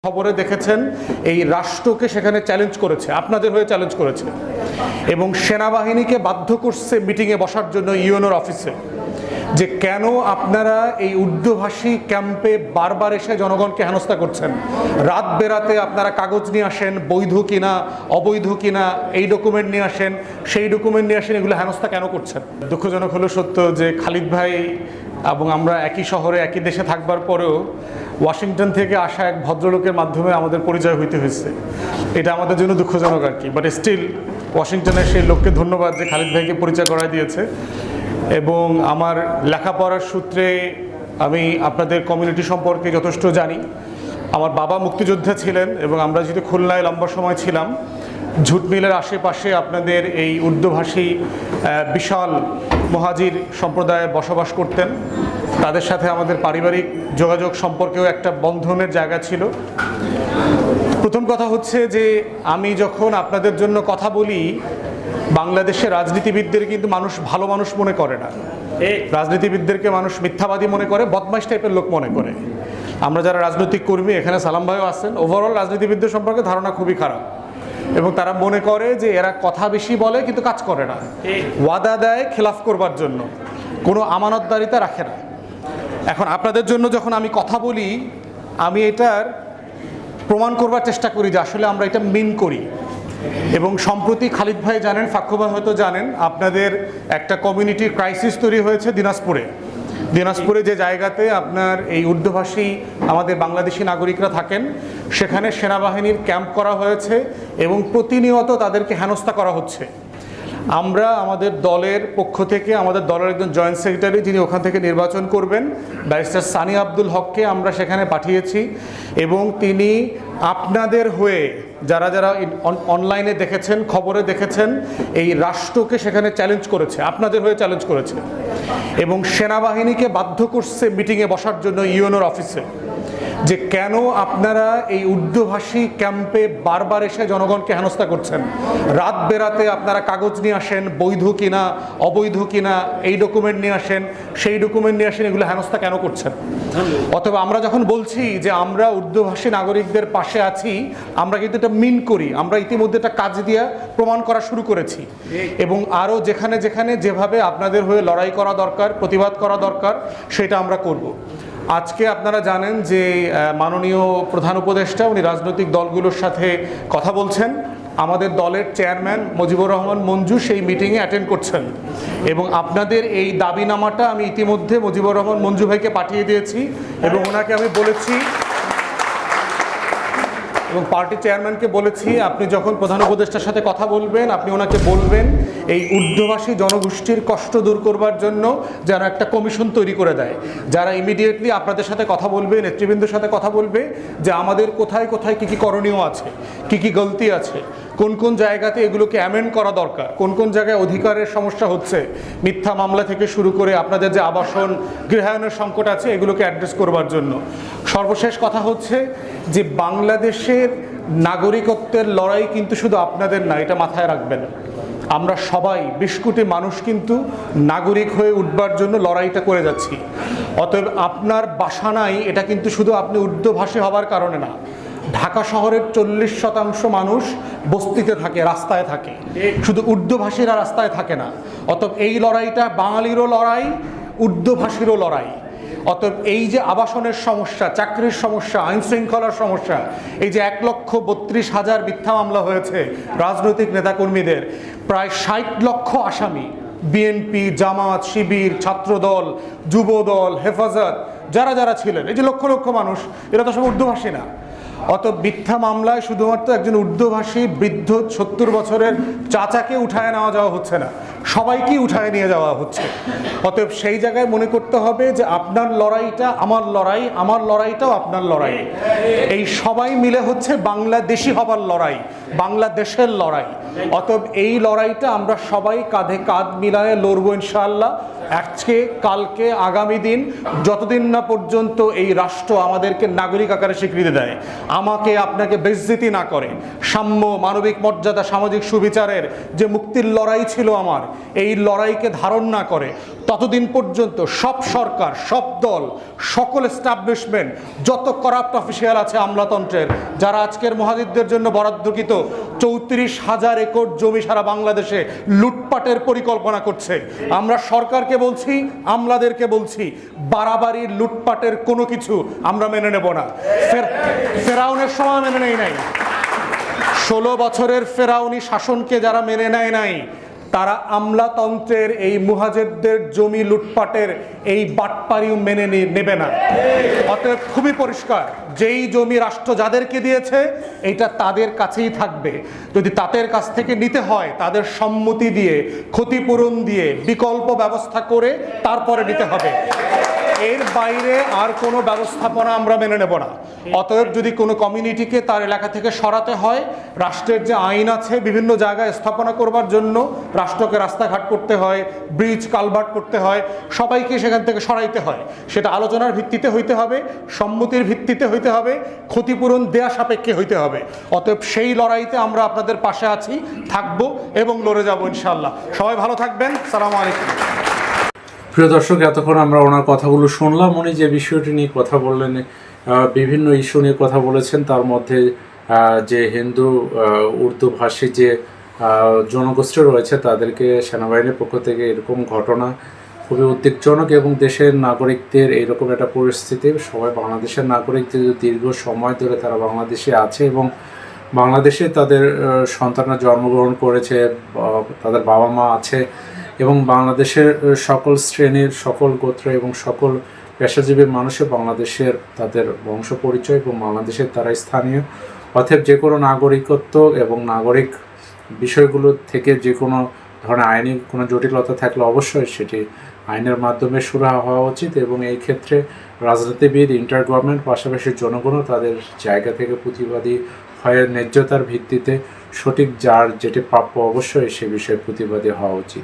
খবরে দেখেছেন এই রাষ্ট্রকে সেখানে চ্যালেঞ্জ করেছে, আপনাদের হয়ে চ্যালেঞ্জ করেছে এবং সেনাবাহিনীকে বাধ্য করছে মিটিংয়ে বসার জন্য ইউএনওর অফিসে, যে কেন আপনারা এই উর্দুভাষী ক্যাম্পে বারবার এসে জনগণকে হেনস্থা করছেন। রাত বেরাতে আপনারা কাগজ নিয়ে আসেন, বৈধ কিনা অবৈধ কিনা, এই ডকুমেন্ট নিয়ে আসেন, সেই ডকুমেন্ট নিয়ে আসেন, এগুলো হেনস্থা কেন করছেন। দুঃখজনক হলো সত্য যে খালিদ ভাই এবং আমরা একই শহরে একই দেশে থাকবার পরেও ওয়াশিংটন থেকে আসা এক ভদ্রলোকের মাধ্যমে আমাদের পরিচয় হইতে হয়েছে। এটা আমাদের জন্য দুঃখজনক আর কি, বাট স্টিল ওয়াশিংটনের সেই লোককে ধন্যবাদ যে খালিদ ভাইকে পরিচয় করায় দিয়েছে। এবং আমার লেখাপড়ার সূত্রে আমি আপনাদের কমিউনিটি সম্পর্কে যথেষ্ট জানি। আমার বাবা মুক্তিযোদ্ধা ছিলেন এবং আমরা যেহেতু খুলনায় লম্বা সময় ছিলাম, ঝুট মিলের আশেপাশে আপনাদের এই উর্দুভাষী বিশাল মহাজির সম্প্রদায়ে বসবাস করতেন। তাদের সাথে আমাদের পারিবারিক যোগাযোগ সম্পর্কেও একটা বন্ধনের জায়গা ছিল। প্রথম কথা হচ্ছে যে আমি যখন আপনাদের জন্য কথা বলি, বাংলাদেশের রাজনীতিবিদদের কিন্তু মানুষ ভালো মানুষ মনে করে না। রাজনীতিবিদদেরকে মানুষ মিথ্যাবাদী মনে করে, বদমাইশ টাইপের লোক মনে করে। আমরা যারা রাজনৈতিক কর্মী, এখানে সালাম ভাইও আছেন, ওভারঅল রাজনীতিবিদদের সম্পর্কে ধারণা খুবই খারাপ এবং তারা মনে করে যে এরা কথা বেশি বলে কিন্তু কাজ করে না, ওয়াদা দেয় খেলাফ করবার জন্য, কোনো আমানতদারিতা রাখে না। এখন আপনাদের জন্য যখন আমি কথা বলি, আমি এটার প্রমাণ করবার চেষ্টা করি যে আসলে আমরা এটা মিন করি। এবং সম্প্রতি খালিদ ভাই জানেন, ফাক্কু ভাই হয়তো জানেন, আপনাদের একটা কমিউনিটি ক্রাইসিস তৈরি হয়েছে দিনাজপুরে যে জায়গাতে আপনার এই উর্দুভাষী আমাদের বাংলাদেশি নাগরিকরা থাকেন, সেখানে সেনাবাহিনীর ক্যাম্প করা হয়েছে এবং প্রতিনিয়ত তাদেরকে হেনস্থা করা হচ্ছে। আমরা আমাদের দলের পক্ষ থেকে, আমাদের দলের একজন জয়েন্ট সেক্রেটারি যিনি ওখান থেকে নির্বাচন করবেন, ব্যারিস্টার সানি আব্দুল হককে আমরা সেখানে পাঠিয়েছি এবং তিনি আপনাদের হয়ে যারা যারা অনলাইনে দেখেছেন, খবরে দেখেছেন, এই রাষ্ট্রকে সেখানে চ্যালেঞ্জ করেছে, আপনাদের হয়ে চ্যালেঞ্জ করেছে এবং সেনাবাহিনীকে বাধ্য করছে মিটিংয়ে বসার জন্য ইউএনওর অফিসে, যে কেন আপনারা এই উর্দুভাষী ক্যাম্পে বারবার এসে জনগণকে হেনস্থা করছেন। রাত বেরাতে আপনারা কাগজ নিয়ে আসেন, বৈধ কিনা অবৈধ কিনা, এই ডকুমেন্ট নিয়ে আসেন, সেই ডকুমেন্ট নিয়ে আসেন, এগুলো হেনস্থা কেন করছেন। অথবা আমরা যখন বলছি যে আমরা উর্দুভাষী নাগরিকদের পাশে আছি, আমরা কিন্তু এটা মিন করি। আমরা ইতিমধ্যে এটা কাজ দিয়ে প্রমাণ করা শুরু করেছি এবং আরও যেখানে যেখানে যেভাবে আপনাদের হয়ে লড়াই করা দরকার, প্রতিবাদ করা দরকার, সেটা আমরা করব। আজকে আপনারা জানেন যে মাননীয় প্রধান উপদেষ্টা উনি রাজনৈতিক দলগুলোর সাথে কথা বলছেন। আমাদের দলের চেয়ারম্যান মুজিবুর রহমান মঞ্জু সেই মিটিংয়ে অ্যাটেন্ড করছেন এবং আপনাদের এই দাবিনামাটা আমি ইতিমধ্যে মুজিবুর রহমান মঞ্জু ভাইকে পাঠিয়ে দিয়েছি এবং ওনাকে আমি বলেছি এবং পার্টি চেয়ারম্যানকে বলেছি, আপনি যখন প্রধান উপদেষ্টার সাথে কথা বলবেন, আপনি ওনাকে বলবেন এই উর্দুভাষী জনগোষ্ঠীর কষ্ট দূর করবার জন্য যেন একটা কমিশন তৈরি করে দেয়, যারা ইমিডিয়েটলি আপনাদের সাথে কথা বলবে, নেতৃবৃন্দের সাথে কথা বলবে যে আমাদের কোথায় কোথায় কী কী করণীয় আছে, কী কী গলতি আছে, কোন কোন জায়গাতে এগুলোকে অ্যামেন্ড করা দরকার, কোন কোন জায়গায় অধিকারের সমস্যা হচ্ছে, মিথ্যা মামলা থেকে শুরু করে আপনাদের যে আবাসন গৃহায়নের সংকট আছে, এগুলোকে অ্যাড্রেস করবার জন্য। সর্বশেষ কথা হচ্ছে যে বাংলাদেশের নাগরিকত্বের লড়াই কিন্তু শুধু আপনাদের না, এটা মাথায় রাখবেন। আমরা সবাই 20 কোটি মানুষ কিন্তু নাগরিক হয়ে উঠবার জন্য লড়াইটা করে যাচ্ছি। অতএব আপনার বাসা নাই, এটা কিন্তু শুধু আপনি উর্দুভাষী হবার কারণে না। ঢাকা শহরের 40% মানুষ বস্তিতে থাকে, রাস্তায় থাকে, শুধু উর্দুভাষীরা রাস্তায় থাকে না। অতএব এই লড়াইটা বাঙালিরও লড়াই, উর্দুভাষীরও লড়াই। অতএব এই যে আবাসনের সমস্যা, চাকরির সমস্যা, আইন শৃঙ্খলার সমস্যা, এই যে 1,32,000 মিথ্যা মামলা হয়েছে রাজনৈতিক নেতাকর্মীদের, প্রায় 60 লক্ষ আসামি, বিএনপি, জামাত, শিবির, ছাত্রদল, যুবদল, হেফাজত, যারা যারা ছিলেন, এই যে লক্ষ লক্ষ মানুষ, এরা তো সব উর্দুভাষী না। অত মিথ্যা মামলায় শুধুমাত্র একজন উর্দুভাষী বৃদ্ধ 70 বছরের চাচাকে উঠায় নেওয়া যাওয়া হচ্ছে না, সবাইকেই উঠায় নিয়ে যাওয়া হচ্ছে। অতএব সেই জায়গায় মনে করতে হবে যে আপনার লড়াইটা আমার লড়াই, আমার লড়াইটাও আপনার লড়াই। এই সবাই মিলে হচ্ছে বাংলাদেশি হবার লড়াই, বাংলাদেশের লড়াই। অতএব এই লড়াইটা আমরা সবাই কাঁধে কাঁধ মিলায়ে লড়বো ইনশাআল্লাহ। আজকে কালকে আগামী দিন যতদিন না পর্যন্ত এই রাষ্ট্র আমাদেরকে নাগরিক আকারে স্বীকৃতি দেয়, আমাকে আপনাকে বেইজ্জতি না করে, সাম্য, মানবিক মর্যাদা, সামাজিক সুবিচারের যে মুক্তির লড়াই ছিল আমার, এই লড়াইকে ধারণ না করে, ততদিন পর্যন্ত সব সরকার, সব দল, সকল এস্টাবলিশমেন্ট, যত করাপ্ট অফিসিয়াল আছে আমলাতন্ত্রের, যারা আজকের মুহাজিরদের জন্য বরাদ্দকৃত 34,000 একর জমি সারা বাংলাদেশে লুটপাটের পরিকল্পনা করছে, আমরা সরকারকে বলছি, আমলাদেরকে বলছি, বাড়াবাড়ি লুটপাটের কোনো কিছু আমরা মেনে নেব না। ফেরাউনের সময় মেনে নেই নাই, 16 বছরের ফেরাউনি শাসনকে যারা মেনে নেয় নাই, তারা আমলাতন্ত্রের এই মুহাজিরদের জমি লুটপাটের এই বাটপারিও মেনে নেবে না। অতএব খুবই পরিষ্কার, যেই জমি রাষ্ট্র যাদেরকে দিয়েছে এটা তাদের কাছেই থাকবে। যদি তাদের কাছ থেকে নিতে হয়, তাদের সম্মতি দিয়ে, ক্ষতিপূরণ দিয়ে, বিকল্প ব্যবস্থা করে তারপরে নিতে হবে। এর বাইরে আর কোনো ব্যবস্থাপনা আমরা মেনে নেব না। অতএব যদি কোনো কমিউনিটিকে তার এলাকা থেকে সরাতে হয়, রাষ্ট্রের যে আইন আছে বিভিন্ন জায়গায় স্থাপনা করবার জন্য রাষ্ট্রকে রাস্তাঘাট করতে হয়, ব্রিজ কালভার্ট করতে হয়, সবাইকে সেখান থেকে সরাইতে হয়। সেটা আলোচনার ভিত্তিতে হইতে হবে, সম্মতির ভিত্তিতে হইতে হবে, ক্ষতিপূরণ দেয়া সাপেক্ষে হইতে হবে। অতএব সেই লড়াইতে আমরা আপনাদের পাশে আছি, থাকবো এবং লড়ে যাব ইনশাআল্লাহ। সবাই ভালো থাকবেন। আসসালামু আলাইকুম। প্রিয় দর্শক, এতক্ষণ আমরা ওনার কথাগুলো শুনলাম। উনি যে বিষয়টি নিয়ে কথা বললেন, বিভিন্ন ইস্যু নিয়ে কথা বলেছেন, তার মধ্যে যে হিন্দু উর্দু ভাষী যে জনগোষ্ঠী রয়েছে তাদেরকে সেনাবাহিনীর পক্ষ থেকে এরকম ঘটনা খুবই উদ্বেগজনক, এবং দেশের নাগরিকদের এইরকম একটা পরিস্থিতি, সবাই বাংলাদেশের নাগরিক, যে দীর্ঘ সময় ধরে তারা বাংলাদেশে আছে এবং বাংলাদেশে তাদের সন্তানরা জন্মগ্রহণ করেছে, তাদের বাবা মা আছে, এবং বাংলাদেশের সকল শ্রেণীর, সকল গোত্র এবং সকল পেশাজীবী মানুষের বাংলাদেশের তাদের বংশ পরিচয় এবং বাংলাদেশের তারা স্থানীয়। অতএব যে কোনো নাগরিকত্ব এবং নাগরিক বিষয়গুলো থেকে যে কোনো ধরনের আইনি কোনো জটিলতা থাকলে অবশ্যই সেটি আইনের মাধ্যমে সুরাহা হওয়া উচিত, এবং এই ক্ষেত্রে রাজনীতিবিদ, ইন্টার গভর্নমেন্ট, পাশাপাশি জনগণও তাদের জায়গা থেকে প্রতিবাদী হয়ে ন্যায্যতার ভিত্তিতে সঠিক যার যেটি প্রাপ্য অবশ্যই সে বিষয়ে প্রতিবাদী হওয়া উচিত।